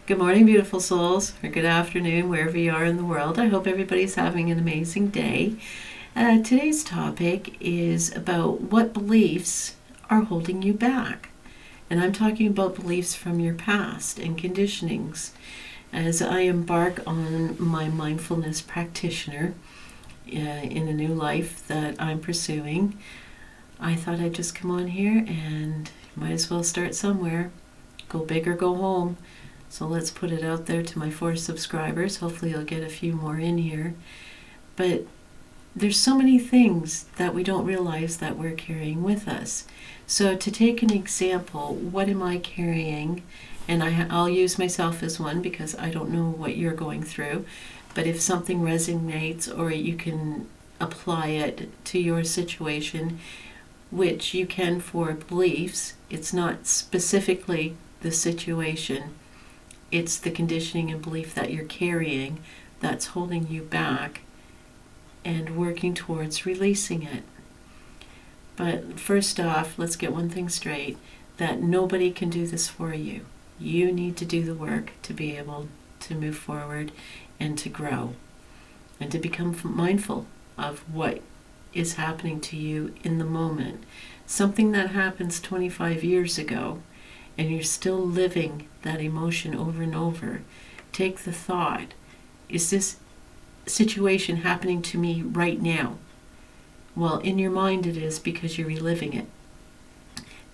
Good morning, beautiful souls, or good afternoon, wherever you are in the world. I hope everybody's having an amazing day. Today's topic is about what beliefs are holding you back. And I'm talking about beliefs from your past and conditionings. As I embark on my mindfulness practitioner in a new life that I'm pursuing, I thought I'd just come on here and might as well start somewhere. Go big or go home. So let's put it out there to my 4 subscribers. Hopefully I'll get a few more in here. But there's so many things that we don't realize that we're carrying with us. So to take an example, what am I carrying? And I'll use myself as one because I don't know what you're going through. But if something resonates or you can apply it to your situation, which you can for beliefs, it's not specifically the situation. It's the conditioning and belief that you're carrying that's holding you back and working towards releasing it. But first off, let's get one thing straight, that nobody can do this for you. You need to do the work to be able to move forward and to grow and to become mindful of what is happening to you in the moment. Something that happens 25 years ago and you're still living that emotion over and over. Take the thought, is this situation happening to me right now? Well, in your mind it is because you're reliving it.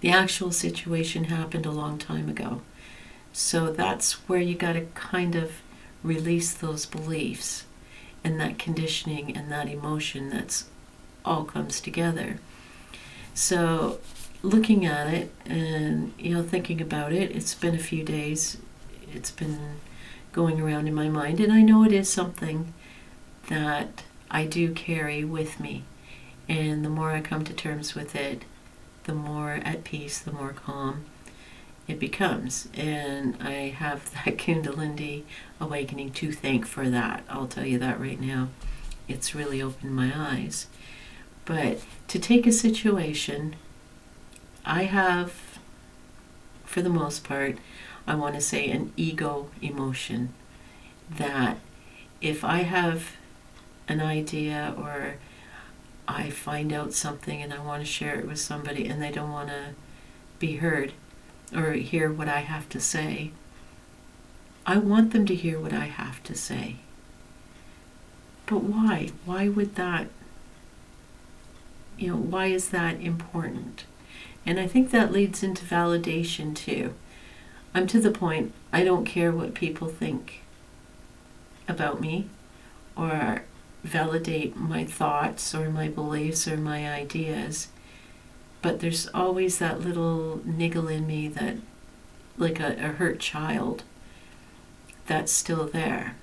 The actual situation happened a long time ago. So that's where you got to kind of release those beliefs and that conditioning and that emotion that's all comes together. So looking at it and thinking about it, it's been a few days, it's been going around in my mind, and I know it is something that I do carry with me, and the more I come to terms with it, the more at peace, the more calm it becomes. And I have that Kundalini awakening to thank for that. I'll tell you that right now. It's really opened my eyes. But to take a situation, I have, for the most part, I want to say an ego emotion, that if I have an idea or I find out something and I want to share it with somebody and they don't want to be heard or hear what I have to say, I want them to hear what I have to say. But why? Why would that, why is that important? And I think that leads into validation too. I'm to the point, I don't care what people think about me or validate my thoughts or my beliefs or my ideas. But there's always that little niggle in me that, like a hurt child, that's still there.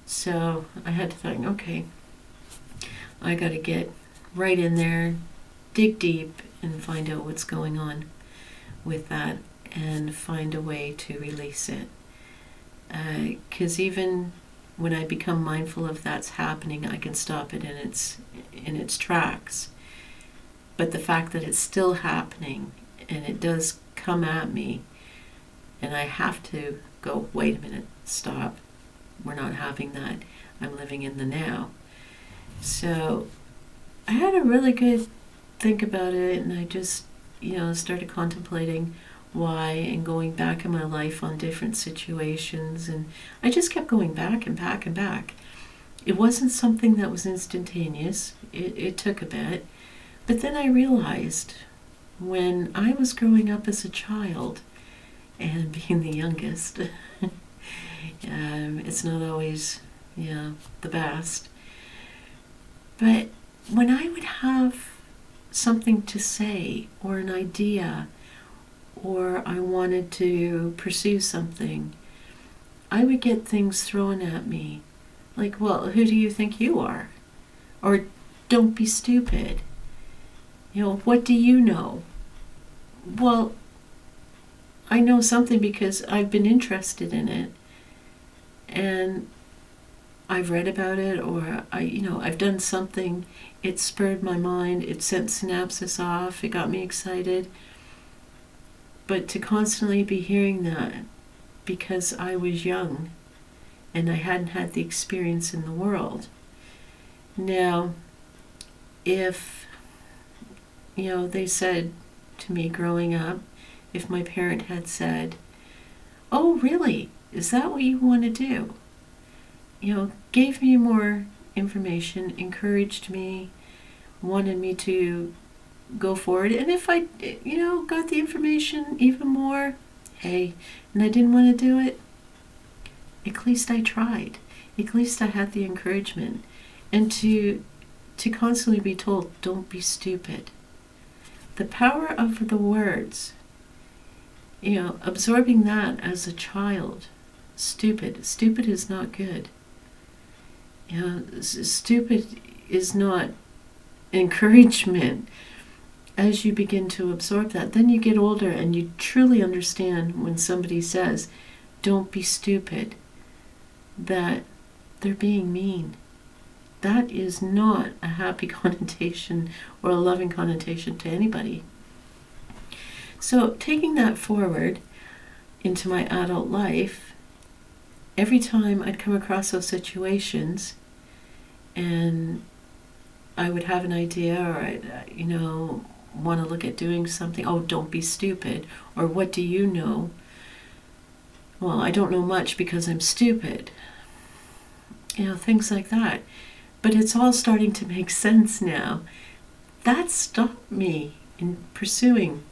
So I had to think, okay, I got to get right in there, dig deep, and find out what's going on with that and find a way to release it. Because even when I become mindful of that's happening, I can stop it in its tracks. But the fact that it's still happening and it does come at me, and I have to go, wait a minute, stop. We're not having that. I'm living in the now. So I had a really good think about it, and I just, started contemplating why and going back in my life on different situations, and I just kept going back and back and back. It wasn't something that was instantaneous. It took a bit. But then I realized when I was growing up as a child and being the youngest, it's not always, the best. But when I would have something to say or an idea or I wanted to pursue something, I would get things thrown at me like, well, who do you think you are? Or don't be stupid. What do you know? Well, I know something because I've been interested in it and I've read about it, or I've done something, it spurred my mind, it sent synapses off, it got me excited. But to constantly be hearing that because I was young and I hadn't had the experience in the world. Now, if, they said to me growing up, if my parent had said, "Oh, really? Is that what you want to do?" Gave me more information, encouraged me, wanted me to go forward. And if I, got the information even more, hey, and I didn't want to do it, at least I tried. At least I had the encouragement. And to constantly be told, don't be stupid. The power of the words, absorbing that as a child, stupid is not good. Stupid is not encouragement. As you begin to absorb that, then you get older and you truly understand when somebody says, don't be stupid, that they're being mean. That is not a happy connotation or a loving connotation to anybody. So taking that forward into my adult life, every time I'd come across those situations and I would have an idea, or I'd, want to look at doing something, oh, don't be stupid, or what do you know? Well, I don't know much because I'm stupid. Things like that. But it's all starting to make sense now. That stopped me in pursuing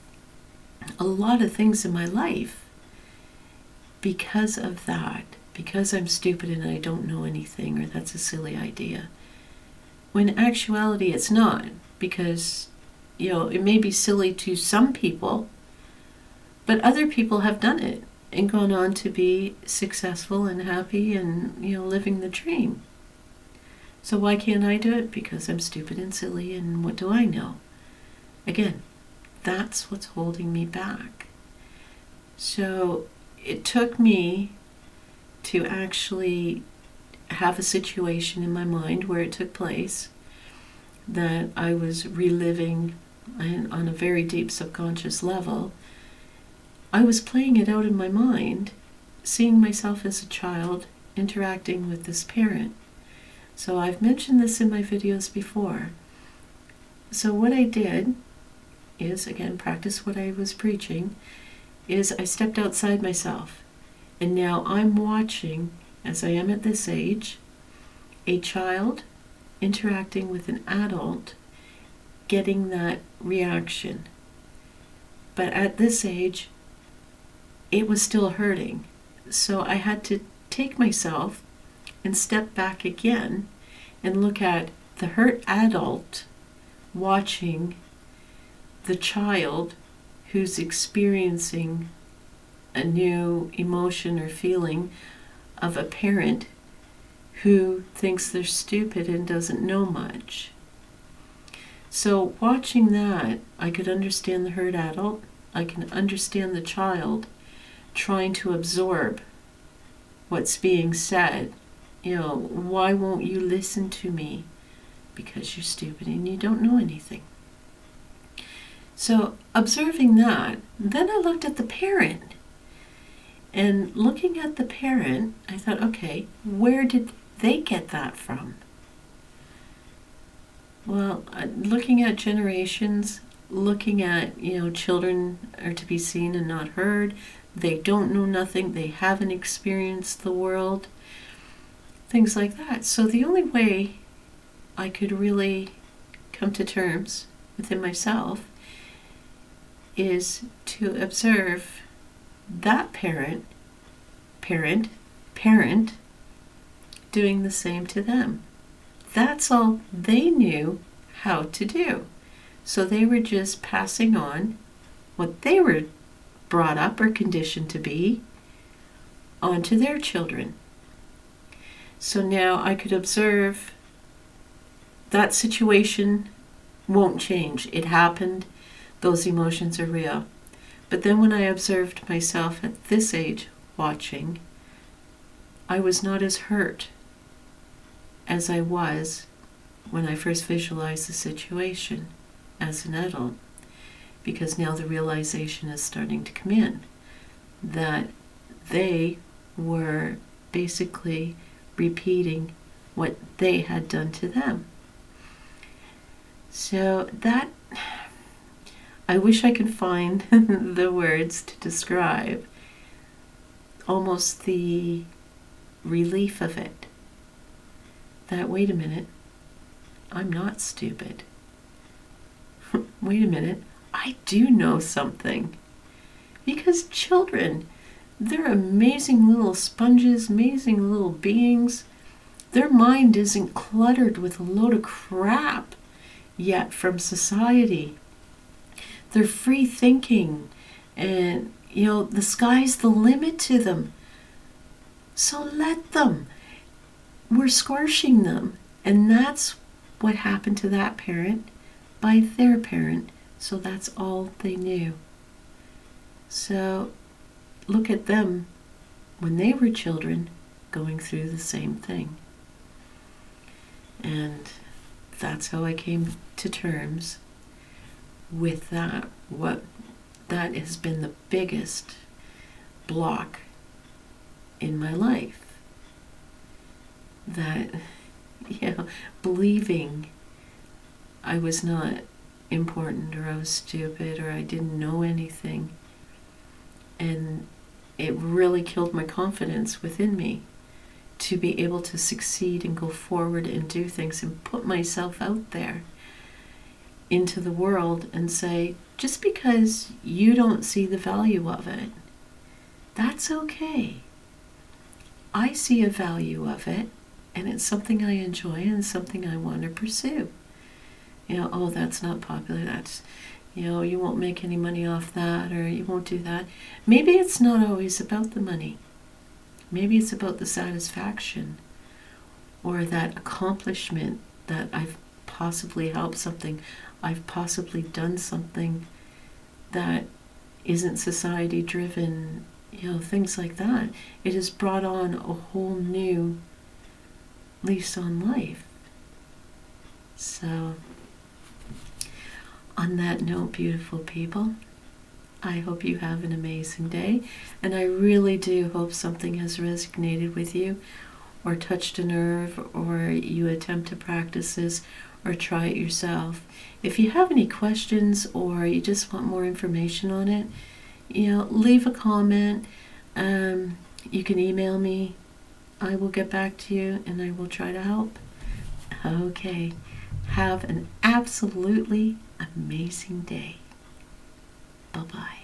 a lot of things in my life because of that. Because I'm stupid and I don't know anything, or that's a silly idea. When in actuality it's not, because it may be silly to some people, but other people have done it and gone on to be successful and happy and, living the dream. So why can't I do it? Because I'm stupid and silly, and what do I know? Again, that's what's holding me back. So it took me to actually have a situation in my mind where it took place that I was reliving on a very deep subconscious level. I was playing it out in my mind, seeing myself as a child interacting with this parent. So I've mentioned this in my videos before. So what I did is, again, practice what I was preaching, is I stepped outside myself. And now I'm watching, as I am at this age, a child interacting with an adult, getting that reaction. But at this age, it was still hurting. So I had to take myself and step back again and look at the hurt adult watching the child who's experiencing a new emotion or feeling of a parent who thinks they're stupid and doesn't know much. So watching that, I could understand the hurt adult. I can understand the child trying to absorb what's being said. Why won't you listen to me? Because you're stupid and you don't know anything. So observing that, then I looked at the parent. And looking at the parent, I thought, okay, where did they get that from? Well, looking at generations, looking at, children are to be seen and not heard. They don't know nothing. They haven't experienced the world. Things like that. So the only way I could really come to terms within myself is to observe that parent doing the same to them. That's all they knew how to do. So they were just passing on what they were brought up or conditioned to be onto their children. So now I could observe that situation won't change. It happened. Those emotions are real. But then when I observed myself at this age watching, I was not as hurt as I was when I first visualized the situation as an adult, because now the realization is starting to come in that they were basically repeating what they had done to them. So that, I wish I could find the words to describe almost the relief of it. That, wait a minute, I'm not stupid. Wait a minute, I do know something. Because children, they're amazing little sponges, amazing little beings. Their mind isn't cluttered with a load of crap yet from society. They're free thinking, and the sky's the limit to them. So let them. We're squashing them. And that's what happened to that parent by their parent. So that's all they knew. So look at them when they were children going through the same thing. And that's how I came to terms with that. That has been the biggest block in my life. That, believing I was not important, or I was stupid, or I didn't know anything. And it really killed my confidence within me to be able to succeed and go forward and do things and put myself out there into the world and say, just because you don't see the value of it, that's okay. I see a value of it, and it's something I enjoy and something I want to pursue. Oh, that's not popular, that's, you won't make any money off that, or you won't do that. Maybe it's not always about the money. Maybe it's about the satisfaction or that accomplishment that I've possibly helped something, I've possibly done something that isn't society driven, things like that. It has brought on a whole new lease on life. So, on that note, beautiful people, I hope you have an amazing day, and I really do hope something has resonated with you or touched a nerve, or you attempt to practice this or try it yourself. If you have any questions or you just want more information on it, leave a comment. You can email me. I will get back to you and I will try to help. Okay. Have an absolutely amazing day. Bye-bye.